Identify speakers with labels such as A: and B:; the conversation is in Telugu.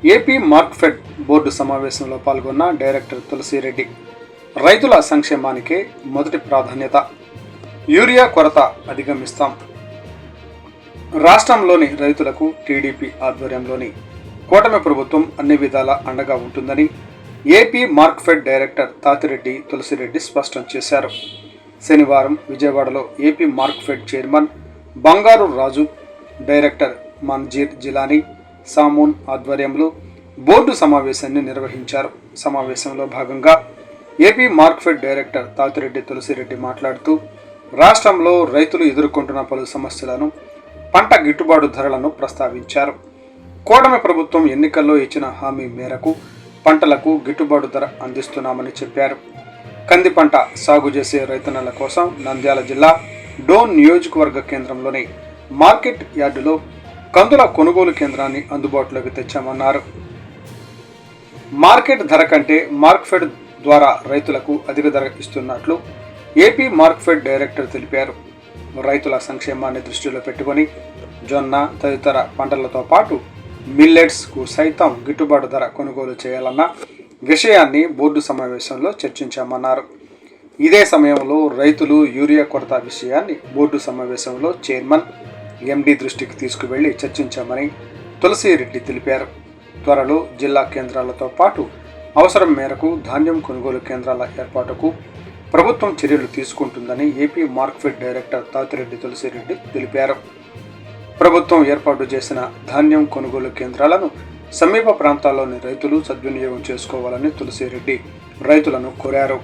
A: ఏపీ మార్క్ఫెడ్ బోర్డు సమావేశంలో పాల్గొన్న డైరెక్టర్ తులసిరెడ్డి రైతుల సంక్షేమానికే మొదటి ప్రాధాన్యత, యూరియా కొరత అధిగమిస్తాం. రాష్ట్రంలోని రైతులకు టీడీపీ ఆధ్వర్యంలోని కూటమి ప్రభుత్వం అన్ని విధాలా అండగా ఉంటుందని ఏపీ మార్క్ఫెడ్ డైరెక్టర్ తాతిరెడ్డి తులసిరెడ్డి స్పష్టం చేశారు. శనివారం విజయవాడలో ఏపీ మార్క్ఫెడ్ చైర్మన్ బంగారు రాజు, డైరెక్టర్ మన్జీర్ జిలానీ సామూన్ ఆధ్వర్యంలో బోర్డు సమావేశాన్ని నిర్వహించారు. సమావేశంలో భాగంగా ఏపీ మార్క్ఫెడ్ డైరెక్టర్ తాతిరెడ్డి తులసిరెడ్డి మాట్లాడుతూ రాష్ట్రంలో రైతులు ఎదుర్కొంటున్న పలు సమస్యలను, పంట గిట్టుబాటు ధరలను ప్రస్తావించారు. కూటమి ప్రభుత్వం ఎన్నికల్లో ఇచ్చిన హామీ మేరకు పంటలకు గిట్టుబాటు ధర అందిస్తున్నామని చెప్పారు. కంది పంట సాగు చేసే రైతన్నల కోసం నంద్యాల జిల్లా డోన్ నియోజకవర్గ కేంద్రంలోని మార్కెట్ యార్డులో కందుల కొనుగోలు కేంద్రాన్ని అందుబాటులోకి తెచ్చామన్నారు. మార్కెట్ ధర కంటే మార్క్ఫెడ్ ద్వారా రైతులకు అధిక ధర ఇస్తున్నట్లు ఏపీ మార్క్ఫెడ్ డైరెక్టర్ తెలిపారు. రైతుల సంక్షేమాన్ని దృష్టిలో పెట్టుకొని జొన్న తదితర పంటలతో పాటు మిల్లెట్స్కు సైతం గిట్టుబాటు ధర కొనుగోలు చేయాలన్న విషయాన్ని బోర్డు సమావేశంలో చర్చించామన్నారు. ఇదే సమయంలో రైతులు యూరియా కొరత విషయాన్ని బోర్డు సమావేశంలో చైర్మన్, ఎండీ దృష్టికి తీసుకువెళ్లి చర్చించామని తులసిరెడ్డి తెలిపారు. త్వరలో జిల్లా కేంద్రాలతో పాటు అవసరం మేరకు ధాన్యం కొనుగోలు కేంద్రాల ఏర్పాటుకు ప్రభుత్వం చర్యలు తీసుకుంటుందని ఏపీ మార్క్ఫెడ్ డైరెక్టర్ తాతిరెడ్డి తులసిరెడ్డి తెలిపారు. ప్రభుత్వం ఏర్పాటు చేసిన ధాన్యం కొనుగోలు కేంద్రాలను సమీప ప్రాంతాల్లోని రైతులు సద్వినియోగం చేసుకోవాలని తులసిరెడ్డి రైతులను కోరారు.